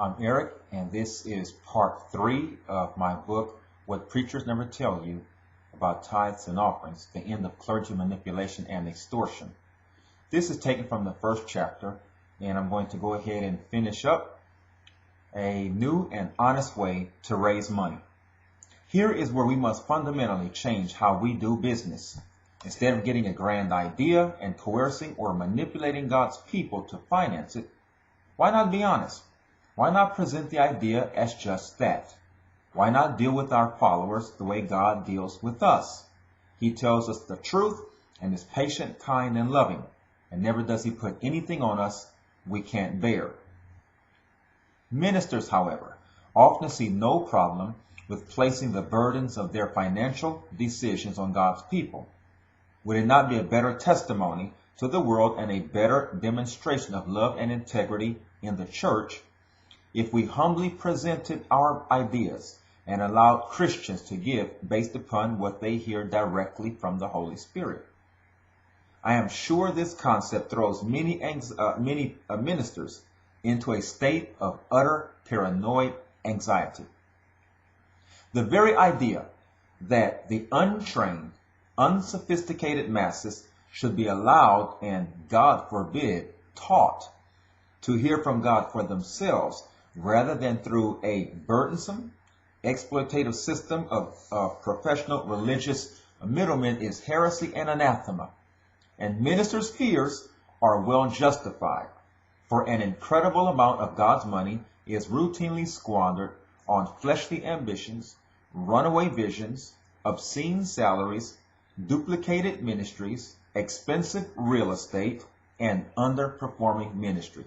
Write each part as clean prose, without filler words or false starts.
I'm Eric, and this is part 3 of my book, What Preachers Never Tell You About Tithes and Offerings, the End of Clergy Manipulation and Extortion. This is taken from the first chapter, and I'm going to go ahead and finish up a new and honest way to raise money. Here is where we must fundamentally change how we do business. Instead of getting a grand idea and coercing or manipulating God's people to finance it, why not be honest? Why not present the idea as just that? Why not deal with our followers the way God deals with us? He tells us the truth and is patient, kind, and loving, and never does he put anything on us we can't bear. Ministers, however, often see no problem with placing the burdens of their financial decisions on God's people. Would it not be a better testimony to the world and a better demonstration of love and integrity in the church if we humbly presented our ideas and allowed Christians to give based upon what they hear directly from the Holy Spirit? I am sure this concept throws many ministers into a state of utter paranoid anxiety. The very idea that the untrained, unsophisticated masses should be allowed and, God forbid, taught to hear from God for themselves rather than through a burdensome, exploitative system of professional religious middlemen is heresy and anathema. And ministers' fears are well justified, for an incredible amount of God's money is routinely squandered on fleshly ambitions, runaway visions, obscene salaries, duplicated ministries, expensive real estate, and underperforming ministry.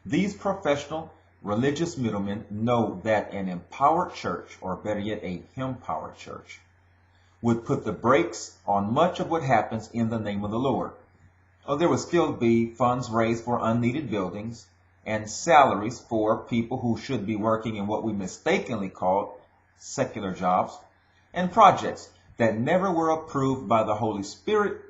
These professional religious middlemen know that an empowered church, or better yet, a him-powered church, would put the brakes on much of what happens in the name of the Lord. There would still be funds raised for unneeded buildings and salaries for people who should be working in what we mistakenly call secular jobs, and projects that never were approved by the Holy Spirit,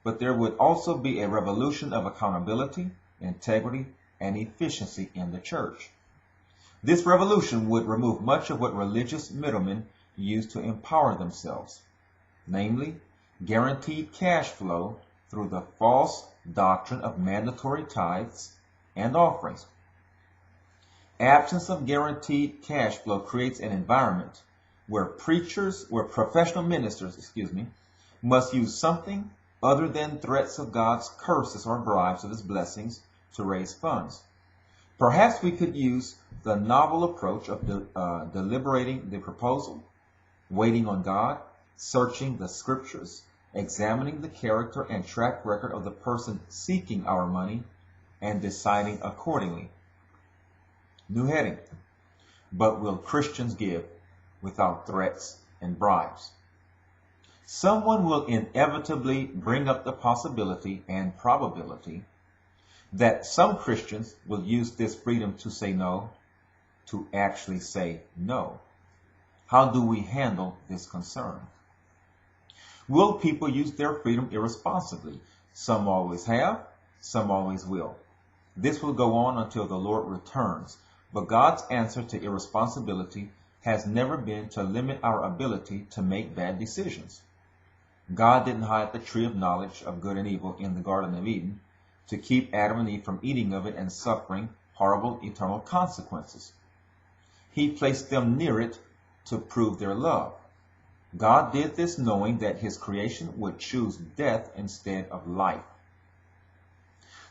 but there would also be a revolution of accountability, integrity, and efficiency in the church. This revolution would remove much of what religious middlemen use to empower themselves, namely, guaranteed cash flow through the false doctrine of mandatory tithes and offerings. Absence of guaranteed cash flow creates an environment where professional ministers, must use something other than threats of God's curses or bribes of his blessings to raise funds. Perhaps we could use the novel approach of deliberating the proposal, waiting on God, searching the scriptures, examining the character and track record of the person seeking our money, and deciding accordingly. New heading: But will Christians give without threats and bribes? Someone will inevitably bring up the possibility and probability that some Christians will use this freedom to say no, to actually say no. How do we handle this concern? Will people use their freedom irresponsibly? Some always have, some always will. This will go on until the Lord returns, but God's answer to irresponsibility has never been to limit our ability to make bad decisions. God didn't hide the tree of knowledge of good and evil in the Garden of Eden to keep Adam and Eve from eating of it and suffering horrible eternal consequences. He placed them near it to prove their love. God did this knowing that his creation would choose death instead of life.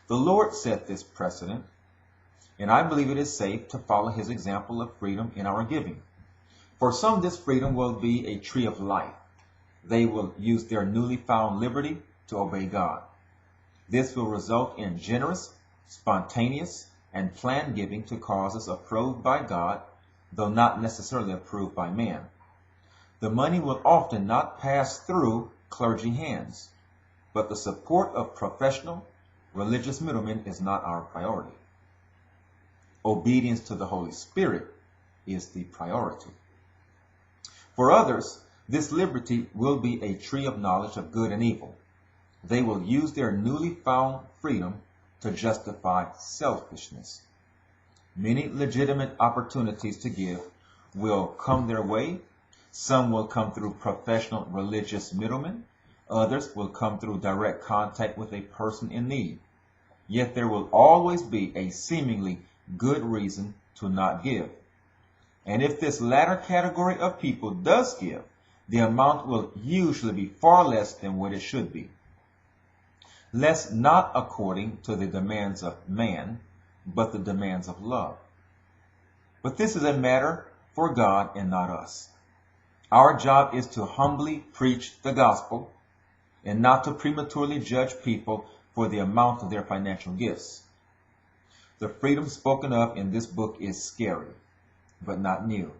The Lord set this precedent, and I believe it is safe to follow his example of freedom in our giving. For some, this freedom will be a tree of life. They will use their newly found liberty to obey God. This will result in generous, spontaneous, and planned giving to causes approved by God, though not necessarily approved by man. The money will often not pass through clergy hands, but the support of professional, religious middlemen is not our priority. Obedience to the Holy Spirit is the priority. For others, this liberty will be a tree of knowledge of good and evil. They will use their newly found freedom to justify selfishness. Many legitimate opportunities to give will come their way. Some will come through professional religious middlemen. Others will come through direct contact with a person in need. Yet there will always be a seemingly good reason to not give. And if this latter category of people does give, the amount will usually be far less than what it should be. Less not according to the demands of man, but the demands of love. But this is a matter for God and not us. Our job is to humbly preach the gospel and not to prematurely judge people for the amount of their financial gifts. The freedom spoken of in this book is scary, but not new.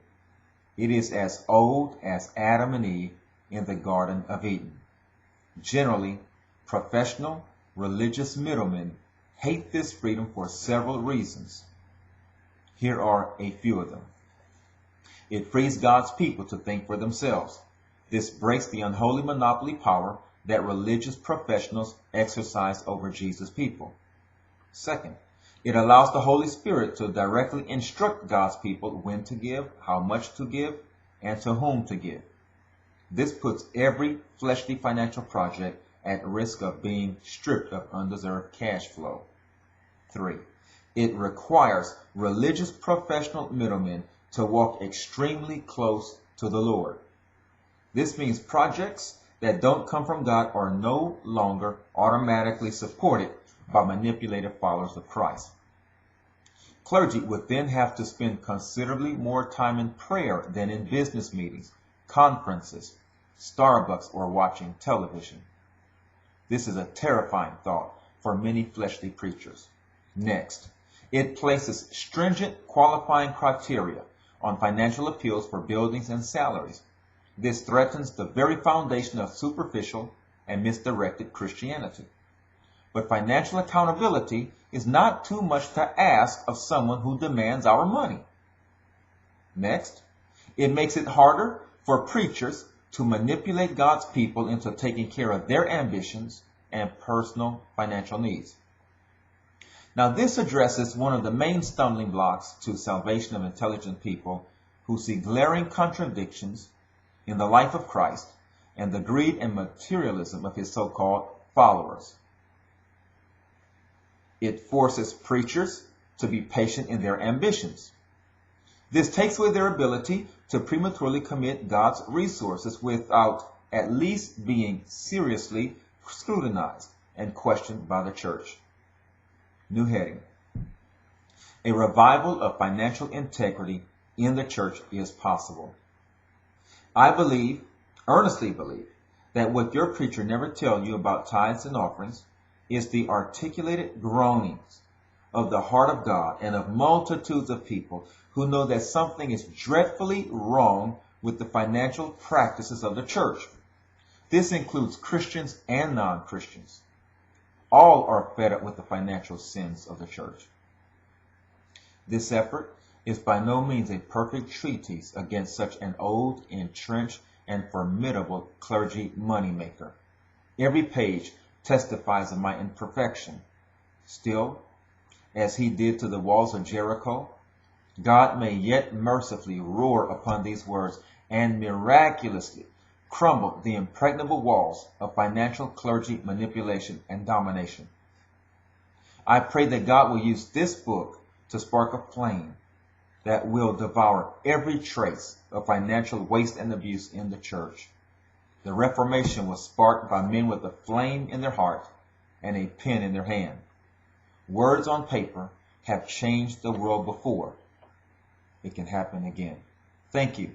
It is as old as Adam and Eve in the Garden of Eden. Generally, professional religious middlemen hate this freedom for several reasons. Here are a few of them. It frees God's people to think for themselves. This breaks the unholy monopoly power that religious professionals exercise over Jesus' people. Second, it allows the Holy Spirit to directly instruct God's people when to give, how much to give, and to whom to give. This puts every fleshly financial project at risk of being stripped of undeserved cash flow. 3. It requires religious professional middlemen to walk extremely close to the Lord. This means projects that don't come from God are no longer automatically supported by manipulative followers of Christ. Clergy would then have to spend considerably more time in prayer than in business meetings, conferences, Starbucks, or watching television. This is a terrifying thought for many fleshly preachers. Next, it places stringent qualifying criteria on financial appeals for buildings and salaries. This threatens the very foundation of superficial and misdirected Christianity. But financial accountability is not too much to ask of someone who demands our money. Next, it makes it harder for preachers to manipulate God's people into taking care of their ambitions and personal financial needs. Now, this addresses one of the main stumbling blocks to salvation of intelligent people who see glaring contradictions in the life of Christ and the greed and materialism of his so-called followers. It forces preachers to be patient in their ambitions. This takes away their ability to prematurely commit God's resources without at least being seriously scrutinized and questioned by the church. New heading: A revival of financial integrity in the church is possible. I earnestly believe, that what your preacher never tells you about tithes and offerings is the articulated groanings of the heart of God and of multitudes of people who know that something is dreadfully wrong with the financial practices of the church. This includes Christians and non-Christians. All are fed up with the financial sins of the church. This effort is by no means a perfect treatise against such an old, entrenched, and formidable clergy moneymaker. Every page testifies of my imperfection. Still, as he did to the walls of Jericho, God may yet mercifully roar upon these words and miraculously crumble the impregnable walls of financial clergy manipulation and domination. I pray that God will use this book to spark a flame that will devour every trace of financial waste and abuse in the church. The Reformation was sparked by men with a flame in their heart and a pen in their hand. Words on paper have changed the world before. It can happen again. Thank you